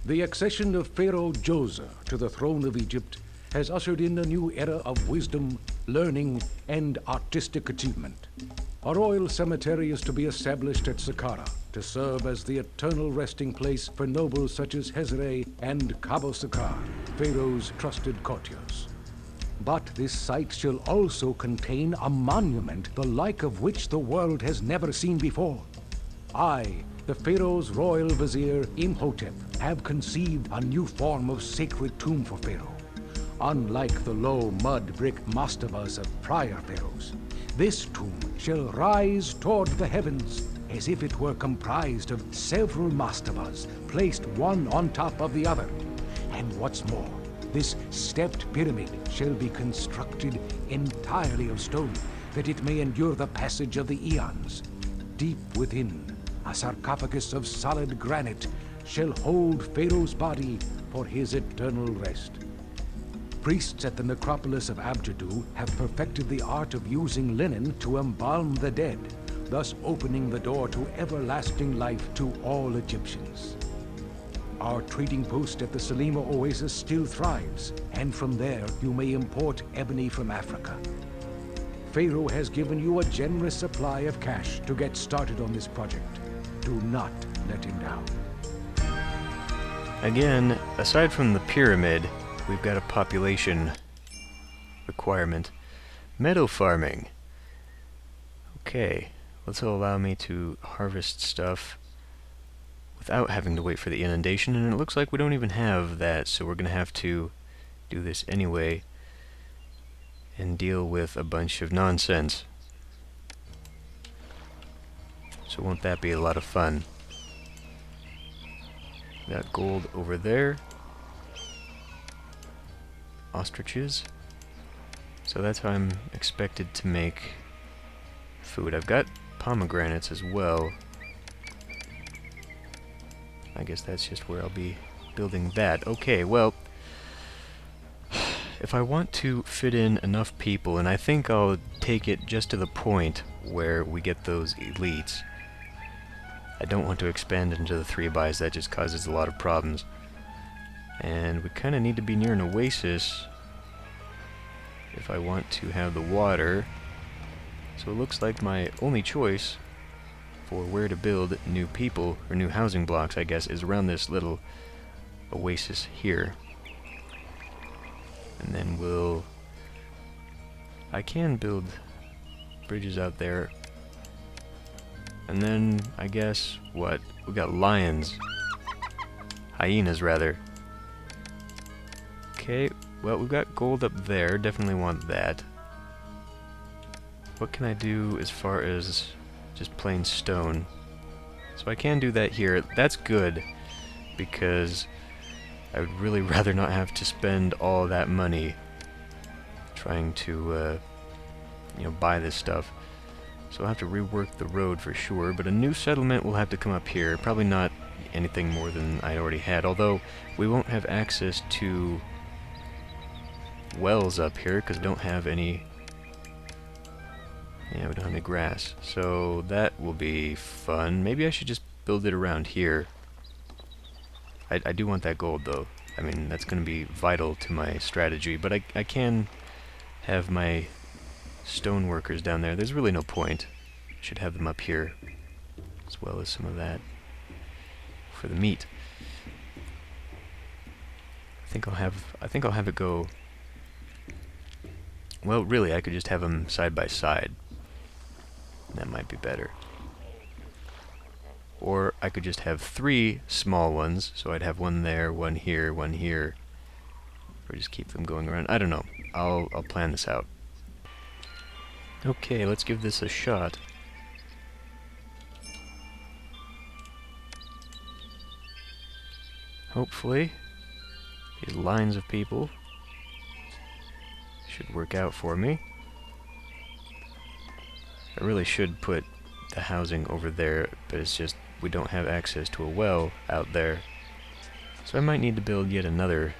The accession of Pharaoh Djoser to the throne of Egypt has ushered in a new era of wisdom, learning, and artistic achievement. A royal cemetery is to be established at Saqqara to serve as the eternal resting place for nobles such as Hezre and Kabo Sakar, Pharaoh's trusted courtiers. But this site shall also contain a monument the like of which the world has never seen before. I, the Pharaoh's royal vizier Imhotep, have conceived a new form of sacred tomb for Pharaoh. Unlike the low mud brick mastabas of prior pharaohs, this tomb shall rise toward the heavens as if it were comprised of several mastabas placed one on top of the other. And what's more, this stepped pyramid shall be constructed entirely of stone, that it may endure the passage of the eons. Deep within, a sarcophagus of solid granite shall hold Pharaoh's body for his eternal rest. Priests at the necropolis of Abjadu have perfected the art of using linen to embalm the dead, thus opening the door to everlasting life to all Egyptians. Our trading post at the Salima Oasis still thrives, and from there you may import ebony from Africa. Pharaoh has given you a generous supply of cash to get started on this project. Do not let him down. Again, aside from the pyramid, we've got a population requirement. Meadow farming. Okay, this will allow me to harvest stuff without having to wait for the inundation, and it looks like we don't even have that, so we're going to have to do this anyway and deal with a bunch of nonsense. So won't that be a lot of fun? Got gold over there. Ostriches. So that's how I'm expected to make food. I've got pomegranates as well. I guess that's just where I'll be building that. Okay, well, if I want to fit in enough people, and I think I'll take it just to the point where we get those elites. I don't want to expand into the 3-bys, that just causes a lot of problems. And we kind of need to be near an oasis if I want to have the water. So it looks like my only choice for where to build new people, or new housing blocks, I guess, is around this little oasis here. And then I can build bridges out there. And then, I guess, what? We got lions. Hyenas, rather. Okay, well, we've got gold up there. Definitely want that. What can I do as far as just plain stone? So I can do that here. That's good, because I would really rather not have to spend all that money trying to, buy this stuff. So I'll have to rework the road for sure, but a new settlement will have to come up here. Probably not anything more than I already had, although we won't have access to wells up here because we don't have any. Yeah, we don't have any grass, so that will be fun. Maybe I should just build it around here. I do want that gold, though. I mean, that's going to be vital to my strategy, but I can have my stone workers down there. There's really no point. I should have them up here, as well as some of that for the meat. I think I'll have it go. Well, really, I could just have them side by side. That might be better. Or I could just have 3 small ones, so I'd have one there, one here, one here. Or just keep them going around. I don't know. I'll plan this out. Okay, let's give this a shot. Hopefully, these lines of people should work out for me. I really should put the housing over there, but it's just we don't have access to a well out there. So I might need to build yet another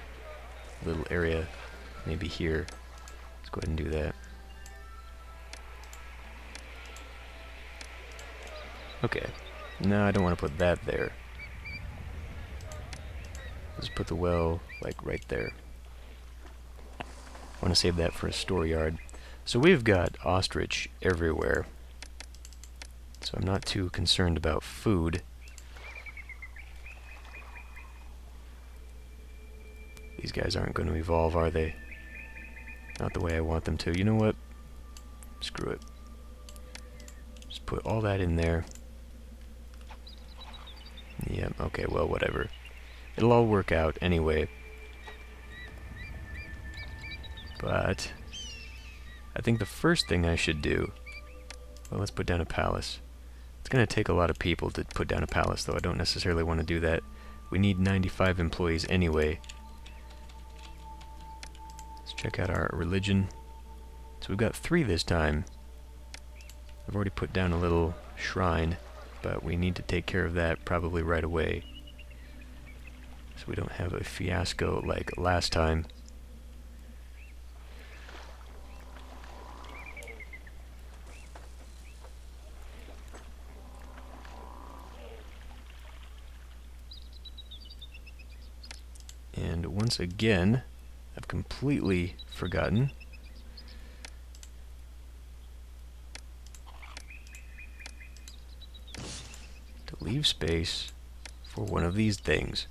little area, maybe here. Let's go ahead and do that. Okay, no, I don't want to put that there. Let's put the well, like, right there. I want to save that for a store yard. So we've got ostrich everywhere. So I'm not too concerned about food. These guys aren't going to evolve, are they? Not the way I want them to. You know what? Screw it. Just put all that in there. Yep, okay, well, whatever. It'll all work out anyway. But I think the first thing I should do... Well, let's put down a palace. It's going to take a lot of people to put down a palace, though I don't necessarily want to do that. We need 95 employees anyway. Let's check out our religion. So we've got 3 this time. I've already put down a little shrine, but we need to take care of that probably right away, so we don't have a fiasco like last time. And once again, I've completely forgotten to leave space for one of these things.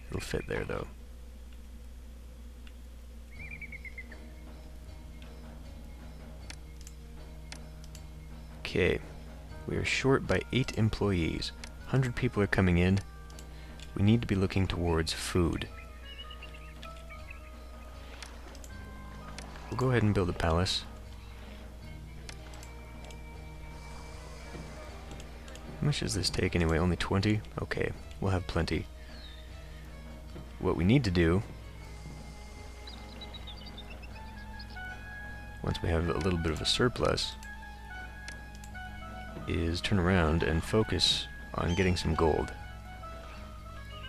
It'll fit there, though. Okay, we are short by 8 employees. 100 people are coming in. We need to be looking towards food. We'll go ahead and build a palace. How much does this take anyway? Only 20? Okay, we'll have plenty. What we need to do, once we have a little bit of a surplus, is turn around and focus on getting some gold.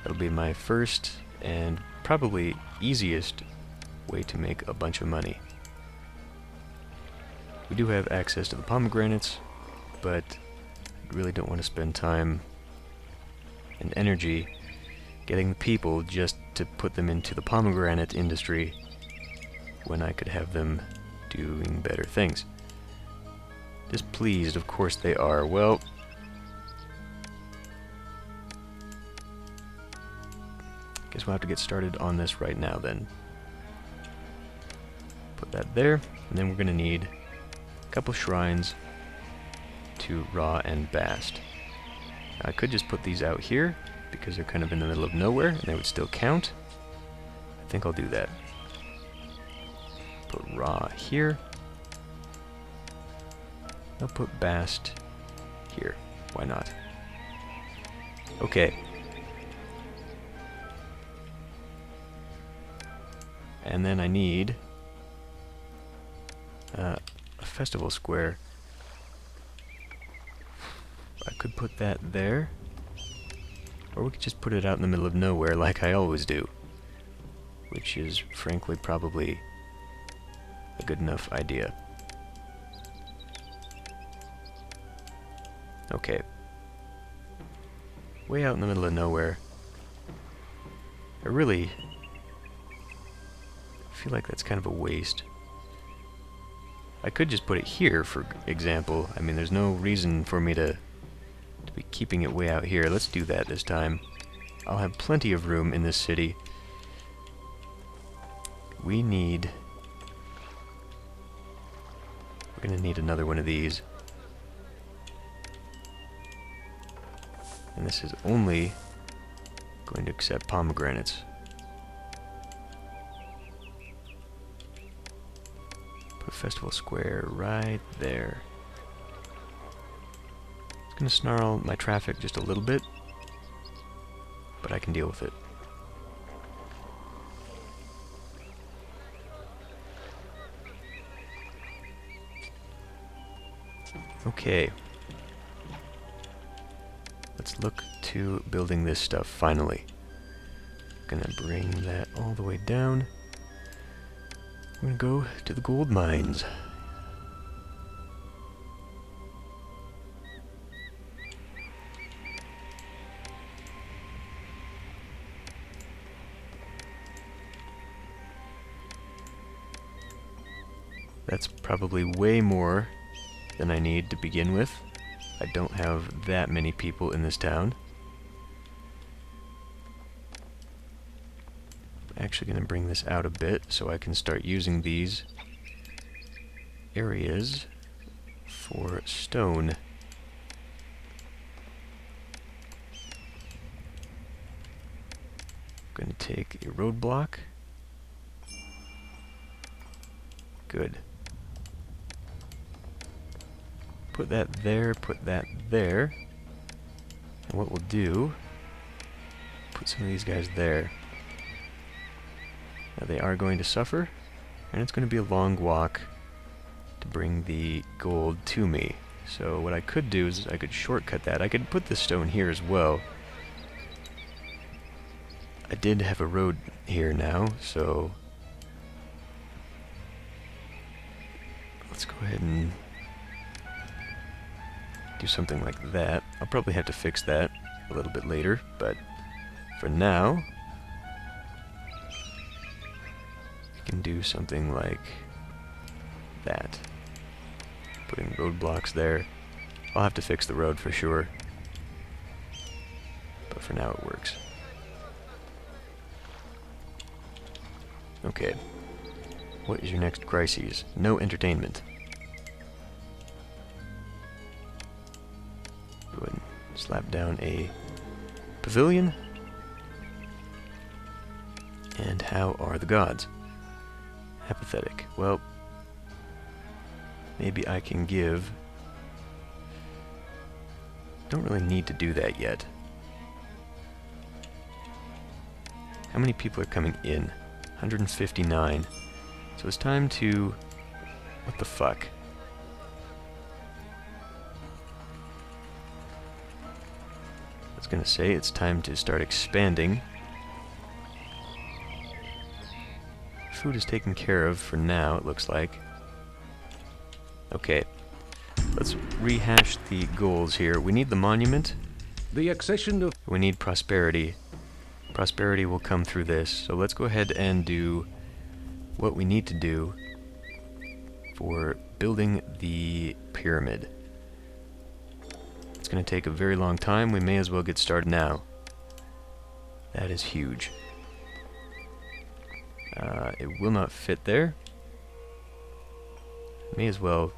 That'll be my first and probably easiest way to make a bunch of money. We do have access to the pomegranates, but I really don't want to spend time and energy getting the people just to put them into the pomegranate industry when I could have them doing better things. Displeased, of course they are. Well, guess we'll have to get started on this right now then. Put that there, and then we're going to need a couple shrines to Ra and Bast. Now, I could just put these out here, because they're kind of in the middle of nowhere, and they would still count. I think I'll do that. Put Ra here. I'll put Bast here. Why not? Okay. And then I need a festival square. I could put that there. Or we could just put it out in the middle of nowhere like I always do. Which is, frankly, probably a good enough idea. Okay. Way out in the middle of nowhere. I really feel like that's kind of a waste. I could just put it here, for example. I mean, there's no reason for me to be keeping it way out here. Let's do that this time. I'll have plenty of room in this city. We need... We're gonna need another one of these. And this is only going to accept pomegranates. Put Festival Square right there. It's going to snarl my traffic just a little bit, but I can deal with it. Okay. Let's look to building this stuff finally. Gonna bring that all the way down. We're gonna go to the gold mines. That's probably way more than I need to begin with. I don't have that many people in this town. I'm actually going to bring this out a bit so I can start using these areas for stone. I'm going to take a roadblock. Good. Put that there, put that there. And what we'll do, put some of these guys there. Now they are going to suffer, and it's going to be a long walk to bring the gold to me. So what I could do is I could shortcut that. I could put the stone here as well. I did have a road here now, so let's go ahead and do something like that. I'll probably have to fix that a little bit later, but for now, we can do something like that. Putting roadblocks there. I'll have to fix the road for sure, but for now it works. Okay. What is your next crisis? No entertainment. Go ahead and slap down a pavilion. And how are the gods? Apathetic. Well, maybe I can give... Don't really need to do that yet. How many people are coming in? 159. So it's time to... What the fuck? I was gonna say it's time to start expanding. Food is taken care of for now, it looks like. Okay. Let's rehash the goals here. We need the monument. The accession of... We need prosperity. Prosperity will come through this. So let's go ahead and do what we need to do for building the pyramid. It's going to take a very long time. We may as well get started now. That is huge. It will not fit there. May as well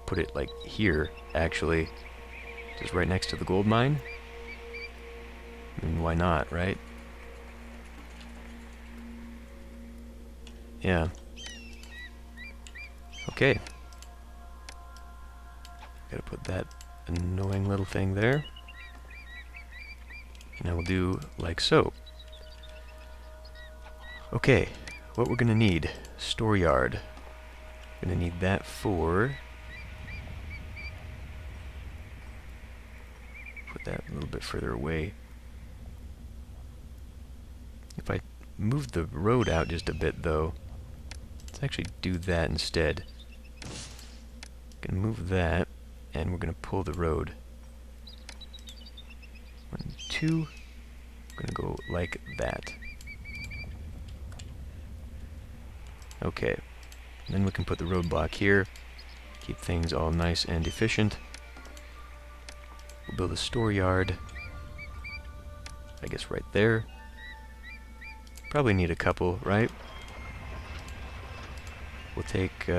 put it like here, actually. Just right next to the gold mine. I mean, why not, right? Yeah. Okay. Gotta put that annoying little thing there. And I will do like so. Okay, what we're gonna need. Storeyard. Gonna need that for... Put that a little bit further away. If I move the road out just a bit though, let's actually do that instead. Gonna move that, and we're gonna pull the road. 1, 2. We're gonna go like that. Okay. Then we can put the roadblock here. Keep things all nice and efficient. We'll build a storeyard. I guess right there. Probably need a couple, right? We'll take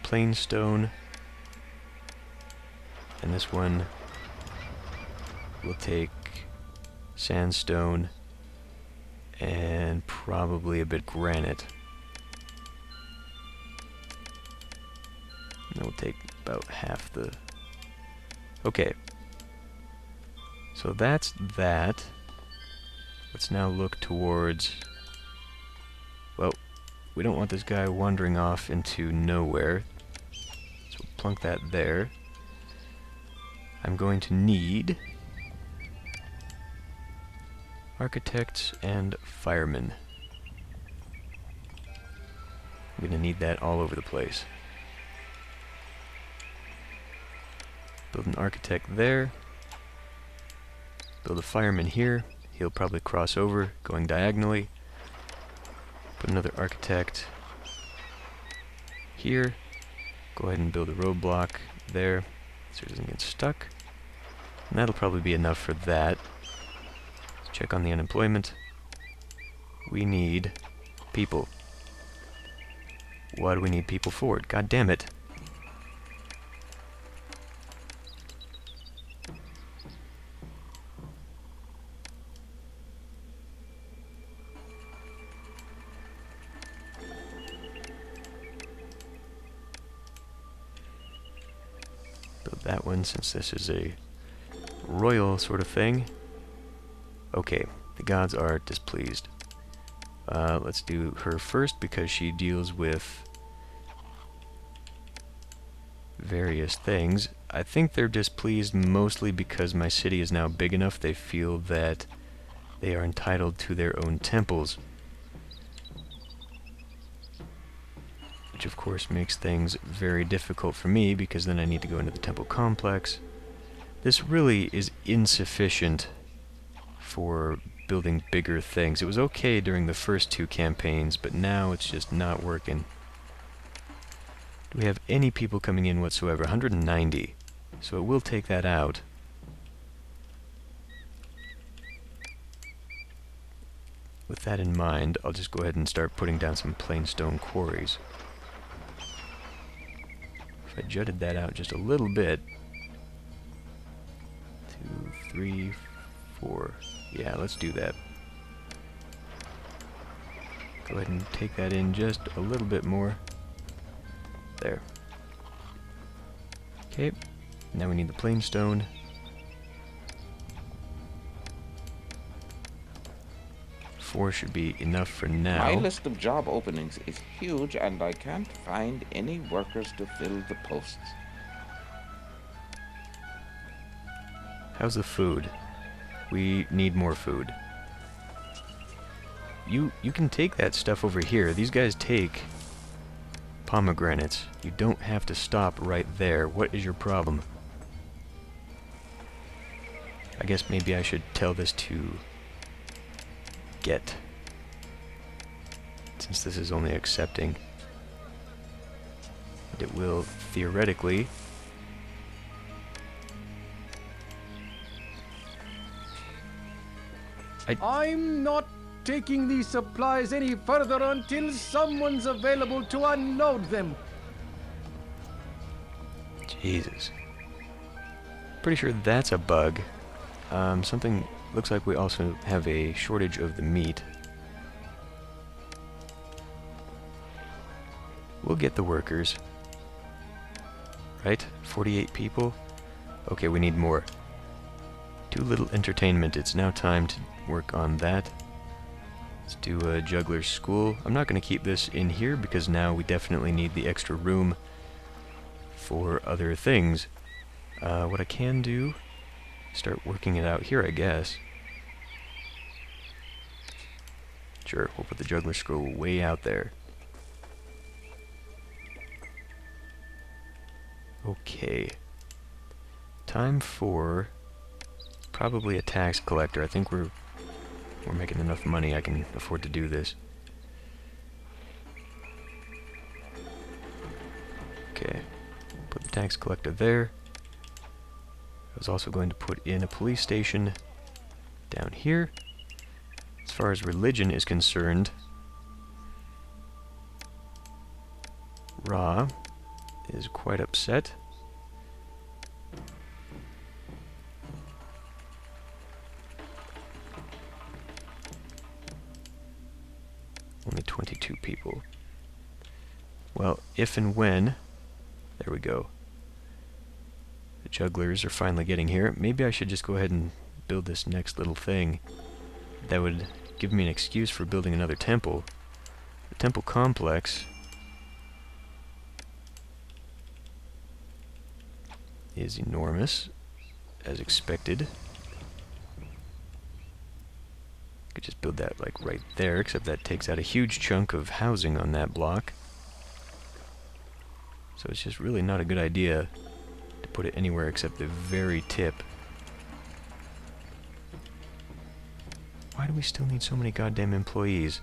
plain stone, and this one we'll take sandstone and probably a bit granite. And we'll take about half the... Okay. So that's that. Let's now look towards... Well, we don't want this guy wandering off into nowhere. So we'll plunk that there. I'm going to need architects and firemen. I'm going to need that all over the place. Build an architect there. Build a fireman here. He'll probably cross over, going diagonally. Put another architect here. Go ahead and build a roadblock there so it doesn't get stuck. And that'll probably be enough for that. Let's check on the unemployment. We need people. What do we need people for? God damn it. Build that one since this is a royal sort of thing. Okay, the gods are displeased. Let's do her first because she deals with various things. I think they're displeased mostly because my city is now big enough they feel that they are entitled to their own temples. Which of course makes things very difficult for me because then I need to go into the temple complex. This really is insufficient for building bigger things. It was okay during the first two campaigns, but now it's just not working. Do we have any people coming in whatsoever? 190. So it will take that out. With that in mind, I'll just go ahead and start putting down some plain stone quarries. If I jutted that out just a little bit. 2, 3, 4. Yeah, let's do that. Go ahead and take that in just a little bit more. There. Okay, now we need the plain stone. Four should be enough for now. My list of job openings is huge and I can't find any workers to fill the posts. How's the food? We need more food. You can take that stuff over here. These guys take pomegranates. You don't have to stop right there. What is your problem? I guess maybe I should tell this to get, since this is only accepting. And it will theoretically I'm not taking these supplies any further until someone's available to unload them. Jesus. Pretty sure that's a bug. Something looks like we also have a shortage of the meat. We'll get the workers. Right? 48 people? Okay, we need more. Too little entertainment. It's now time to work on that. Let's do a juggler's school. I'm not going to keep this in here because now we definitely need the extra room for other things. What I can do, start working it out here, I guess. Sure, we'll put the juggler's school way out there. Okay. Time for probably a tax collector. I think we're making enough money I can afford to do this. Okay. Put the tax collector there. I was also going to put in a police station down here. As far as religion is concerned, Ra is quite upset. Only 22 people. Well, if and when... There we go. The jugglers are finally getting here. Maybe I should just go ahead and build this next little thing. That would give me an excuse for building another temple. The temple complex is enormous, as expected. Could just build that like right there, except that takes out a huge chunk of housing on that block. So it's just really not a good idea to put it anywhere except the very tip. Why do we still need so many goddamn employees?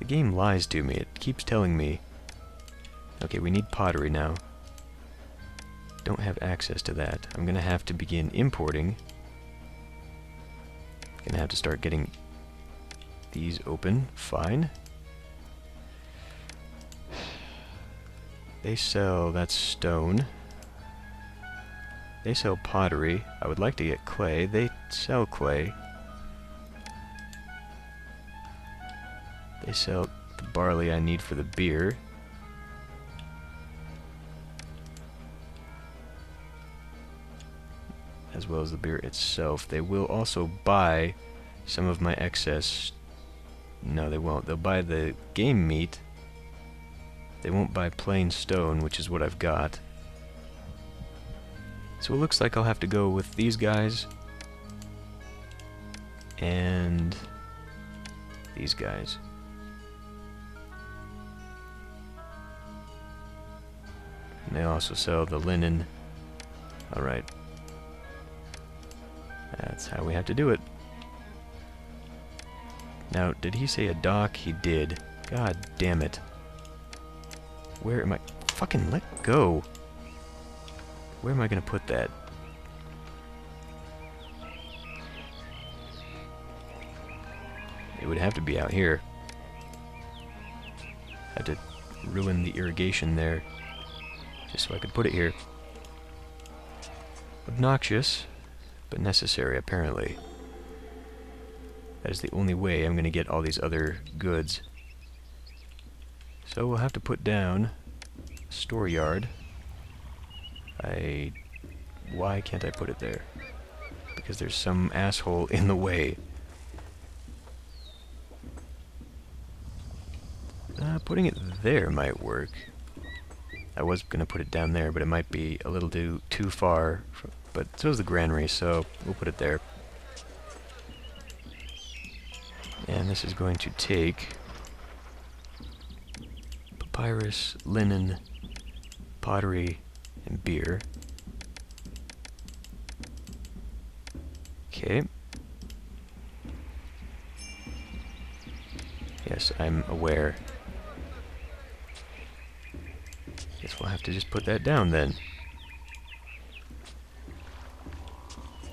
The game lies to me. It keeps telling me... Okay, we need pottery now. Don't have access to that. I'm gonna have to begin importing. Gonna have to start getting these open. Fine. They sell... that's stone. They sell pottery. I would like to get clay. They sell clay. They sell the barley I need for the beer. As well as the beer itself. They will also buy some of my excess... No, they won't. They'll buy the game meat. They won't buy plain stone, which is what I've got. So it looks like I'll have to go with these guys. And... these guys. And they also sell the linen. Alright. That's how we have to do it. Now, did he say a dock? He did. God damn it. Where am I? Fucking let go. Where am I gonna put that? It would have to be out here. Had to ruin the irrigation there. Just so I could put it here. Obnoxious, but necessary, apparently. That is the only way I'm going to get all these other goods. So we'll have to put down a store yard. Why can't I put it there? Because there's some asshole in the way. Putting it there might work. I was going to put it down there, but it might be a little too far. But so is the granary, so we'll put it there. And this is going to take papyrus, linen, pottery, and beer. Okay. Yes, I'm aware. Guess we'll have to just put that down then.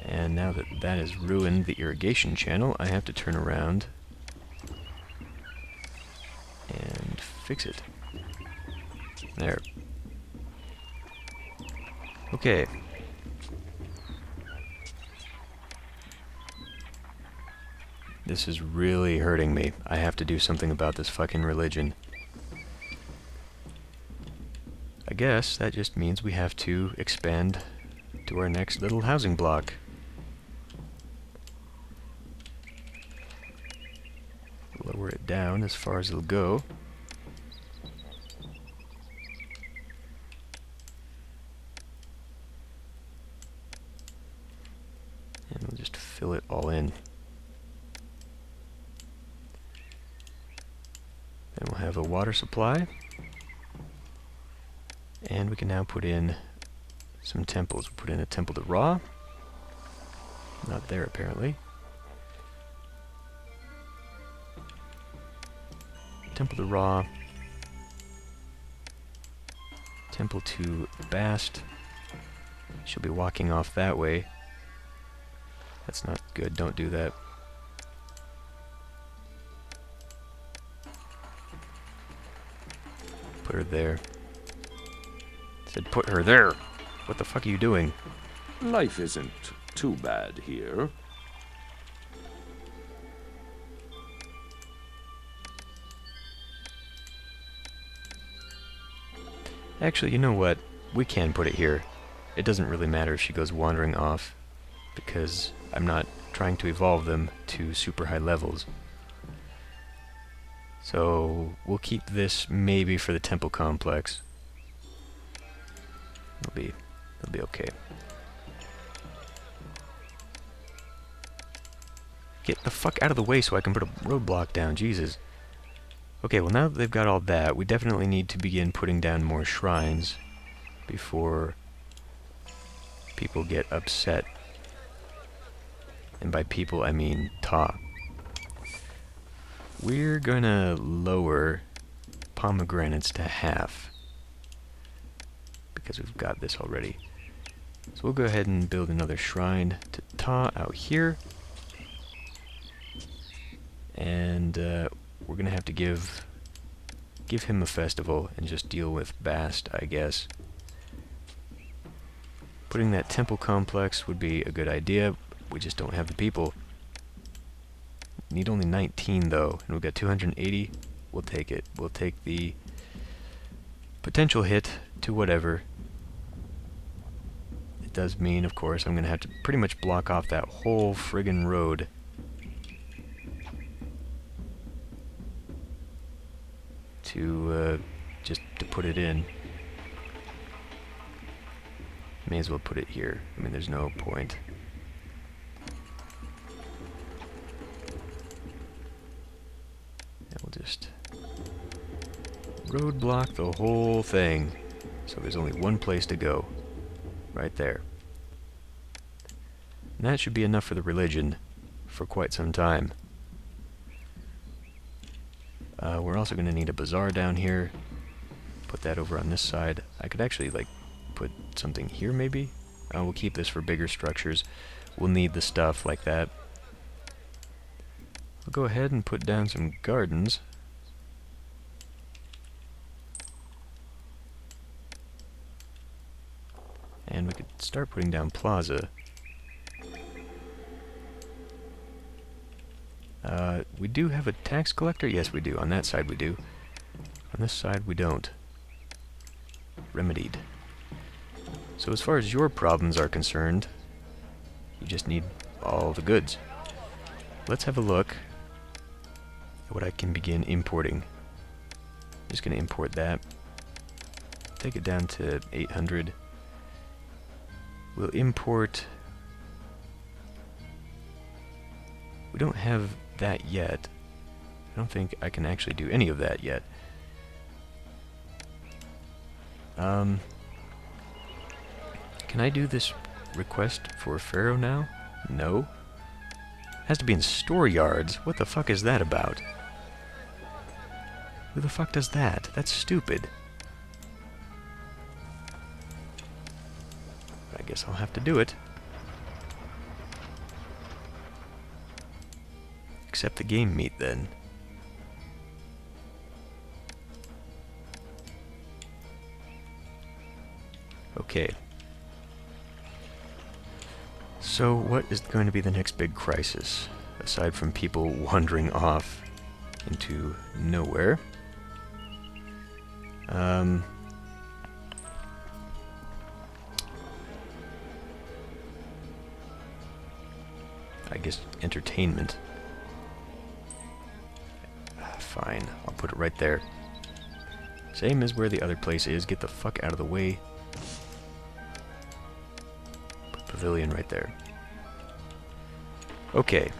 And now that that has ruined the irrigation channel, I have to turn around and fix it. There. Okay. This is really hurting me. I have to do something about this fucking religion. I guess that just means we have to expand to our next little housing block. Lower it down as far as it'll go. And we'll just fill it all in. Then we'll have a water supply. And we can now put in some temples. We'll put in a temple to Ra. Not there, apparently. Temple to Ra. Temple to Bast. She'll be walking off that way. That's not good. Don't do that. Put her there. Said put her there. What the fuck are you doing? Life isn't too bad here. Actually, you know what? We can put it here. It doesn't really matter if she goes wandering off, because I'm not trying to evolve them to super high levels. So we'll keep this maybe for the temple complex. It'll be okay. Get the fuck out of the way so I can put a roadblock down, Jesus. Okay, well now that they've got all that, we definitely need to begin putting down more shrines before people get upset. And by people, I mean Ta. We're gonna lower pomegranates to half because we've got this already. So we'll go ahead and build another shrine to Ta out here. And we're gonna have to give him a festival and just deal with Bast, I guess. Putting that temple complex would be a good idea. We just don't have the people. Need only 19 though, and we've got 280. We'll take it. We'll take the potential hit to whatever. It does mean, of course, I'm gonna have to pretty much block off that whole friggin' road. To just to put it in. May as well put it here. I mean, there's no point. And we'll just roadblock the whole thing. So there's only one place to go. Right there. And that should be enough for the religion for quite some time. We're also going to need a bazaar down here. Put that over on this side. I could actually, like, put something here, maybe? We'll keep this for bigger structures. We'll need the stuff like that. I'll go ahead and put down some gardens. And we could start putting down plaza. We do have a tax collector? Yes, we do. On that side we do. On this side we don't. Remedied. So as far as your problems are concerned, you just need all the goods. Let's have a look at what I can begin importing. I'm just going to import that. Take it down to 800. We'll import... We don't have that yet. I don't think I can actually do any of that yet. Can I do this request for Pharaoh now? No. Has to be in store yards. What the fuck is that about? Who the fuck does that? That's stupid. I guess I'll have to do it. Accept the game meat then. Okay. So what is going to be the next big crisis, aside from people wandering off into nowhere? I guess entertainment. Fine, I'll put it right there. Same as where the other place is. Get the fuck out of the way. Put pavilion right there. Okay.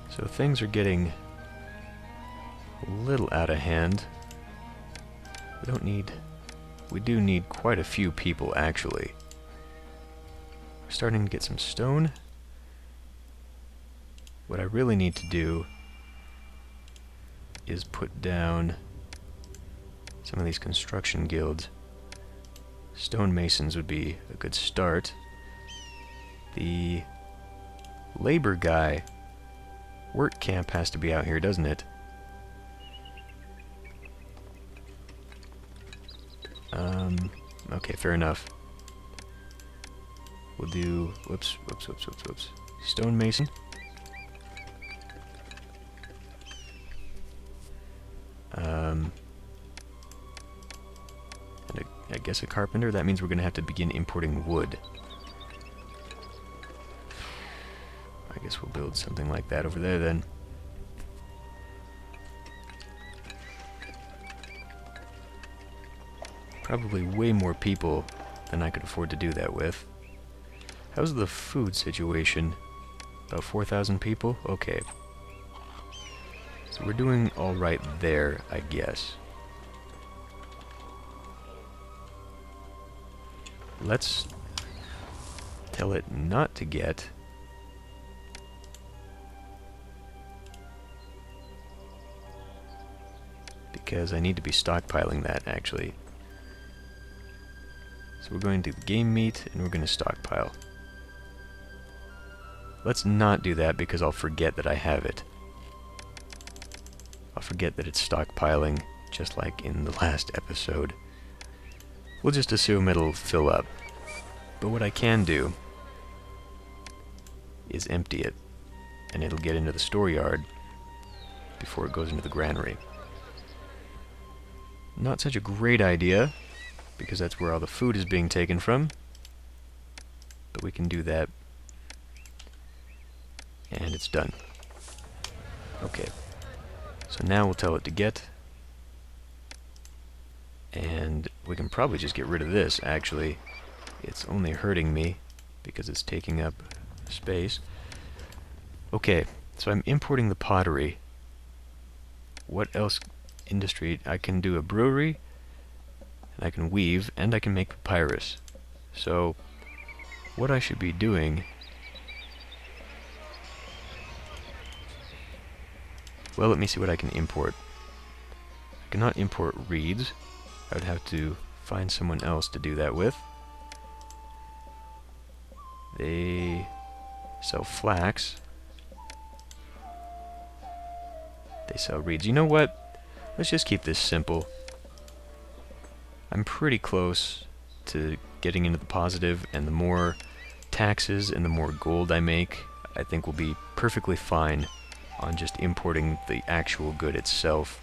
So things are getting a little out of hand. We don't need... We do need quite a few people, actually. We're starting to get some stone. What I really need to do is put down some of these construction guilds. Stonemasons would be a good start. The labor guy work camp has to be out here, doesn't it? Okay, fair enough. We'll do... Whoops. Stonemason. And I guess a carpenter. That means we're going to have to begin importing wood. I guess we'll build something like that over there then. Probably way more people than I could afford to do that with. How's the food situation? About 4,000 people? Okay. So we're doing alright there, I guess. Let's tell it not to get because I need to be stockpiling that, actually. So we're going to game meat, and we're going to stockpile. Let's not do that, because I'll forget that I have it. I'll forget that it's stockpiling, just like in the last episode. We'll just assume it'll fill up. But what I can do is empty it, and it'll get into the store yard before it goes into the granary. Not such a great idea, because that's where all the food is being taken from. But we can do that. And it's done. Okay. So now we'll tell it to get. And we can probably just get rid of this, actually. It's only hurting me because it's taking up space. Okay, so I'm importing the pottery. What else industry? I can do a brewery, and I can weave, and I can make papyrus. So what I should be doing... Well, let me see what I can import. I cannot import reeds. I would have to find someone else to do that with. They sell flax. They sell reeds. You know what? Let's just keep this simple. I'm pretty close to getting into the positive, and the more taxes and the more gold I make, I think will be perfectly fine on just importing the actual good itself.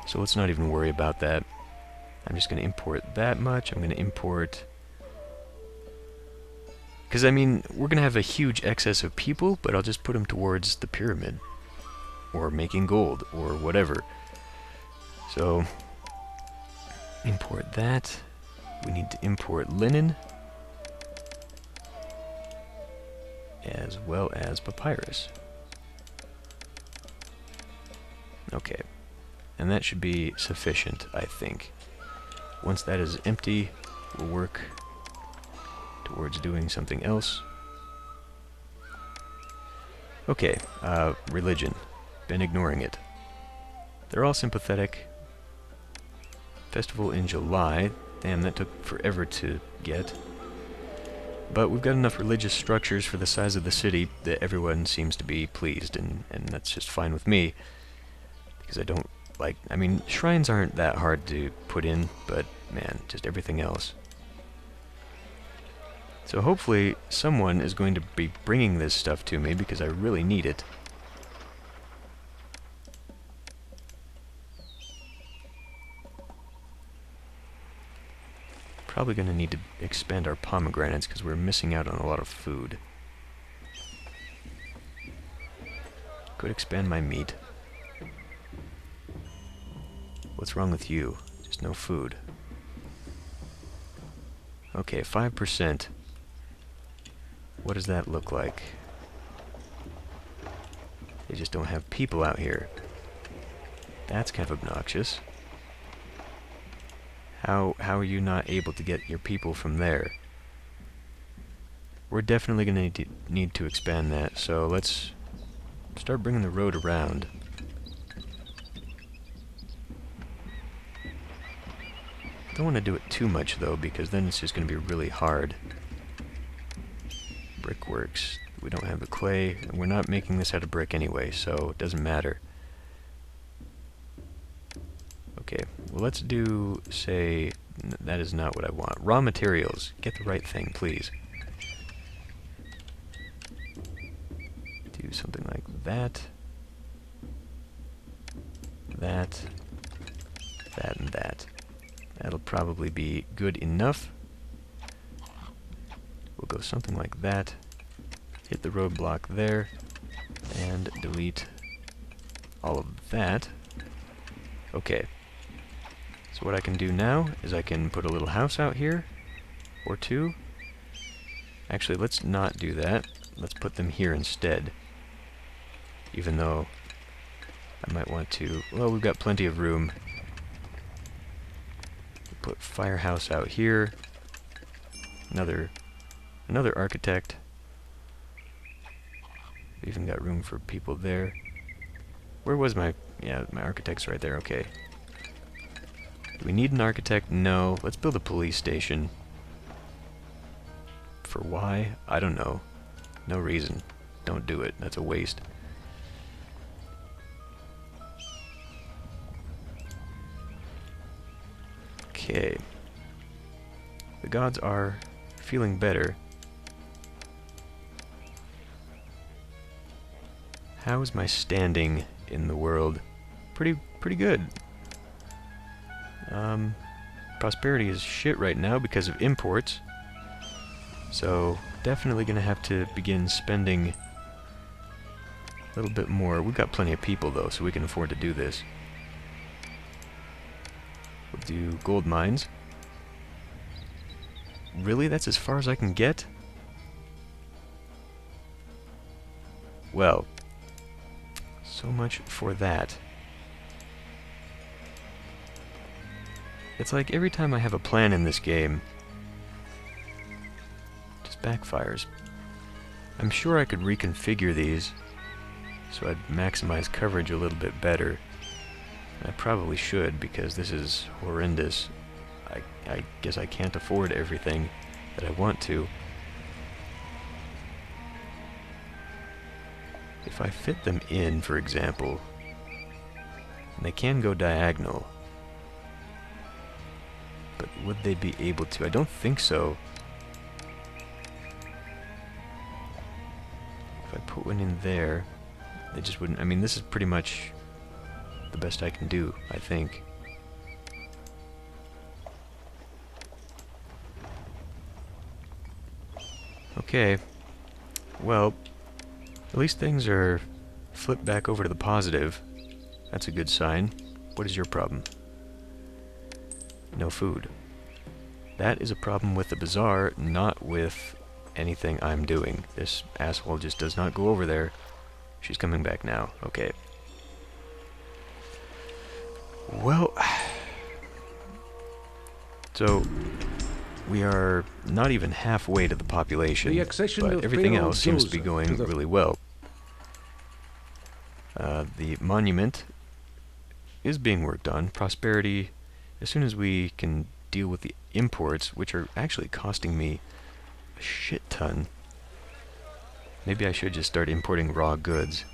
So let's not even worry about that. I'm just going to import that much. I'm going to import... Because, I mean, we're going to have a huge excess of people, but I'll just put them towards the pyramid. Or making gold, or whatever. So, import that. We need to import linen. As well as papyrus. Okay. And that should be sufficient, I think. Once that is empty, we'll work towards doing something else. Okay, religion. Been ignoring it. They're all sympathetic. Festival in July. Damn, that took forever to get. But we've got enough religious structures for the size of the city that everyone seems to be pleased, and that's just fine with me. Because I don't like... I mean, shrines aren't that hard to put in, but, man, just everything else. So hopefully someone is going to be bringing this stuff to me, because I really need it. Probably going to need to expand our pomegranates, because we're missing out on a lot of food. Could expand my meat. What's wrong with you? Just no food. Okay, 5%. What does that look like? They just don't have people out here. That's kind of obnoxious. How are you not able to get your people from there? We're definitely going to need to expand that, so let's start bringing the road around. Don't want to do it too much, though, because then it's just going to be really hard. Brickworks. We don't have the clay, and we're not making this out of brick anyway, so it doesn't matter. Okay, well, let's do, say, that is not what I want. Raw materials. Get the right thing, please. Do something like that. That, and that. That'll probably be good enough. We'll go something like that. Hit the roadblock there. And delete all of that. Okay. So what I can do now is I can put a little house out here. Or two. Actually, let's not do that. Let's put them here instead. Even though I might want to... Well, we've got plenty of room. Put firehouse out here. Another architect. We even got room for people there. Where was my... Yeah, my architect's right there, okay. Do we need an architect? No. Let's build a police station. For why? I don't know. No reason. Don't do it. That's a waste. Okay. The gods are feeling better. How is my standing in the world? Pretty good. Prosperity is shit right now because of imports. So, definitely gonna have to begin spending a little bit more. We've got plenty of people though, so we can afford to do this. We'll do gold mines. Really? That's as far as I can get? Well, so much for that. It's like every time I have a plan in this game, it just backfires. I'm sure I could reconfigure these so I'd maximize coverage a little bit better. I probably should, because this is horrendous. I guess I can't afford everything that I want to. If I fit them in, for example, and they can go diagonal, but would they be able to? I don't think so. If I put one in there, they just wouldn't. I mean, this is pretty much the best I can do, I think. Okay. Well, at least things are flipped back over to the positive. That's a good sign. What is your problem? No food. That is a problem with the bazaar, not with anything I'm doing. This asshole just does not go over there. She's coming back now. Okay. Well, so we are not even halfway to the population, but everything else seems to be going really well. The monument is being worked on. Prosperity, as soon as we can deal with the imports, which are actually costing me a shit ton. Maybe I should just start importing raw goods.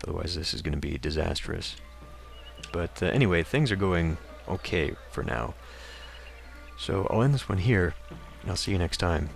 Otherwise this is going to be disastrous. But anyway, things are going okay for now. So I'll end this one here, and I'll see you next time.